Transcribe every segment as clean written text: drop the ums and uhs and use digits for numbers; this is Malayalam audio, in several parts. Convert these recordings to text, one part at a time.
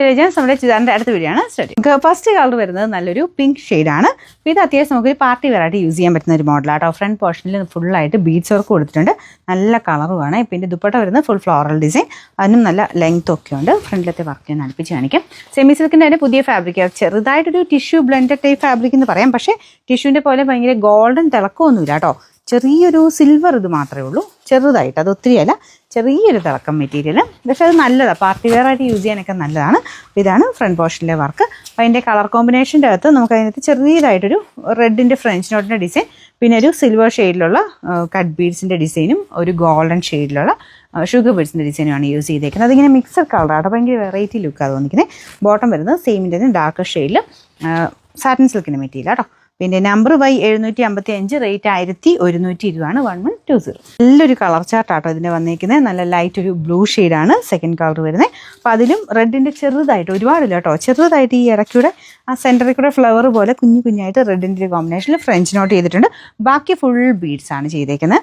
നമ്മുടെ ചുരിദാറിൻ്റെ അടുത്ത വീഡിയോ ആണ് സ്റ്റാർട്ട്. നമുക്ക് ഫസ്റ്റ് കളർ വരുന്നത് നല്ലൊരു പിങ്ക് ഷെയ്ഡാണ്. അപ്പോൾ ഇത് അത്യാവശ്യം നമുക്കൊരു പാർട്ടി വെയറായിട്ട് യൂസ് ചെയ്യാൻ പറ്റുന്ന ഒരു മോഡലാണ് കേട്ടോ. ഫ്രണ്ട് പോർഷനിൽ ഫുള്ളായിട്ട് ബീഡ്സ് വർക്ക് കൊടുത്തിട്ടുണ്ട്. നല്ല കളറുമാണ്. ഇപ്പോൾ ഇതിൻ്റെ ദുപ്പട്ട വരുന്നത് ഫുൾ ഫ്ലോറൽ ഡിസൈൻ, അതിനും നല്ല ലെങ്ത് ഒക്കെ ഉണ്ട്. ഫ്രണ്ടിലത്തെ വർക്ക് ഞാൻ അടുപ്പിച്ച് കാണിക്കാം. സെമി സിൽക്കിൻ്റെ തന്നെ പുതിയ ഫാബ്രിക്, ചെറുതായിട്ടൊരു ടിഷ്യൂ ബ്ലെൻഡഡ് ടൈപ്പ് ഫാബ്രിക് എന്ന് പറയാം. പക്ഷേ ടിഷ്യൂവിൻ്റെ പോലെ ഭയങ്കര ഗോൾഡൻ തിളക്കമൊന്നുമില്ല കേട്ടോ. ചെറിയൊരു സിൽവർ ഇത് മാത്രമേ ഉള്ളൂ, ചെറുതായിട്ട്, അത് ഒത്തിരിയല്ല, ചെറിയൊരു തിളക്കം മെറ്റീരിയൽ. പക്ഷേ അത് നല്ലതാണ്, പാർട്ടി വെയർ ആയിട്ട് യൂസ് ചെയ്യാനൊക്കെ നല്ലതാണ്. ഇതാണ് ഫ്രണ്ട് പോർഷനിലെ വർക്ക്. അപ്പോൾ അതിൻ്റെ കളർ കോമ്പിനേഷൻ്റെ അകത്ത് നമുക്ക് അതിനകത്ത് ചെറിയതായിട്ടൊരു റെഡിൻ്റെ ഫ്രഞ്ച് നോട്ടിൻ്റെ ഡിസൈൻ, പിന്നെ ഒരു സിൽവർ ഷെയ്ഡിലുള്ള കട്ട് ബീഡ്സിൻ്റെ ഡിസൈനും ഒരു ഗോൾഡൻ ഷെയ്ഡിലുള്ള ഷുഗർ ബീഡ്സിൻ്റെ ഡിസൈനുമാണ് യൂസ് ചെയ്തേക്കുന്നത്. അതിങ്ങനെ മിക്സഡ് കളറാണ്, ഭയങ്കര വെറൈറ്റി ലുക്കാണ് തോന്നിക്കുന്നത്. ബോട്ടം വരുന്നത് സെയിമിൻ്റെ ഡാർക്ക് ഷെയ്ഡിൽ സാറ്റിൻ സിൽക്കിൻ്റെ മെറ്റീരിയൽ കേട്ടോ. പിന്നെ നമ്പർ വൈ 755, റേറ്റ് 1120 1120. നല്ലൊരു കളർ ചാർട്ടാട്ടോ ഇതിൻ്റെ വന്നിരിക്കുന്നത്. നല്ല ലൈറ്റ് ഒരു ബ്ലൂ ഷെയ്ഡാണ് സെക്കൻഡ് കളർ വരുന്നത്. അപ്പോൾ അതിലും റെഡിൻ്റെ ചെറുതായിട്ട്, ഒരുപാടില്ല കേട്ടോ, ചെറുതായിട്ട് ഈ ഇടയ്ക്കൂടെ ആ സെൻറ്ററിൽ കൂടെ ഫ്ലവർ പോലെ കുഞ്ഞു കുഞ്ഞായിട്ട് റെഡിൻ്റെ ഒരു കോമ്പിനേഷനിൽ ഫ്രഞ്ച് നോട്ട് ചെയ്തിട്ടുണ്ട്. ബാക്കി ഫുൾ ബീഡ്സ് ആണ് ചെയ്തേക്കുന്നത്.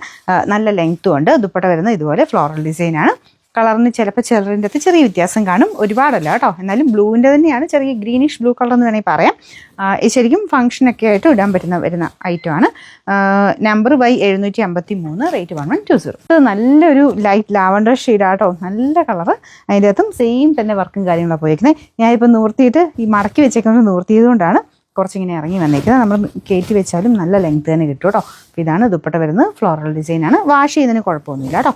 നല്ല ലെങ്ത്തും ഉണ്ട്. ദുപ്പട്ട വരുന്നത് ഇതുപോലെ ഫ്ലോറൽ ഡിസൈനാണ്. കളറിന് ചിലപ്പോൾ ചിലറിൻ്റെ അകത്ത് ചെറിയ വ്യത്യാസം കാണും, ഒരുപാടല്ല കേട്ടോ. എന്നാലും ബ്ലൂവിൻ്റെ തന്നെയാണ്, ചെറിയ ഗ്രീനിഷ് ബ്ലൂ കളർ എന്ന് വേണമെങ്കിൽ പറയാം. ശരിക്കും ഫംഗ്ഷനൊക്കെ ആയിട്ട് ഇടാൻ വരുന്ന ഐറ്റമാണ്. Number Y 753, rate 1120. ഇത് നല്ലൊരു ലൈറ്റ് ലാവണ്ടർ ഷെയ്ഡാട്ടോ, നല്ല കളറ്. അതിൻ്റെ അകത്തും സെയിം തന്നെ വർക്കും കാര്യങ്ങളൊക്കെ പോയിരിക്കുന്നത്. ഞാനിപ്പോൾ നൂർത്തിയിട്ട് ഈ മടക്കി വെച്ചേക്കുന്നത് നൂർത്തിയതുകൊണ്ടാണ് കുറച്ചിങ്ങനെ ഇറങ്ങി വന്നേക്കുന്നത്. നമ്മൾ കയറ്റി വെച്ചാലും നല്ല ലെങ്ത് തന്നെ കിട്ടും കേട്ടോ. അപ്പോൾ ഇതാണ് ദുപ്പട്ട വരുന്നത്, ഫ്ലോറൽ ഡിസൈനാണ്. വാഷ് ചെയ്യുന്നതിന് കുഴപ്പമൊന്നുമില്ല കേട്ടോ.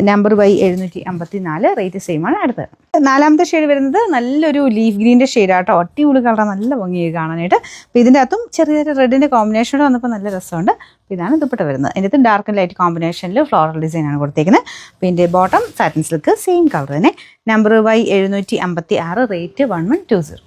നമ്പർ വൈ 754, റേറ്റ് സെയിം ആണ്. അടുത്തത് നാലാമത്തെ ഷെയ്ഡ് വരുന്നത് നല്ലൊരു ലീഫ് ഗ്രീൻ്റെ ഷെയ്ഡാട്ടോ. അടിപൊളി കളർ, നല്ല ഭംഗിയായി കാണാനായിട്ട്. അപ്പോൾ ഇതിൻ്റെ അകത്തും ചെറിയ റെഡിൻ്റെ കോമ്പിനേഷനോട് വന്നപ്പോൾ നല്ല രസമുണ്ട്. അപ്പോൾ ഇതാണ് ദുപ്പട്ട വരുന്നത്. അതിൻ്റെ അകത്ത് ഡാർക്ക് ആൻഡ് ലൈറ്റ് കോമ്പിനേഷനിൽ ഫ്ലോറൽ ഡിസൈനാണ് കൊടുത്തേക്കുന്നത്. പിന്നെ bottom satin silk, same colour തന്നെ. Number Y 756, rate 1120.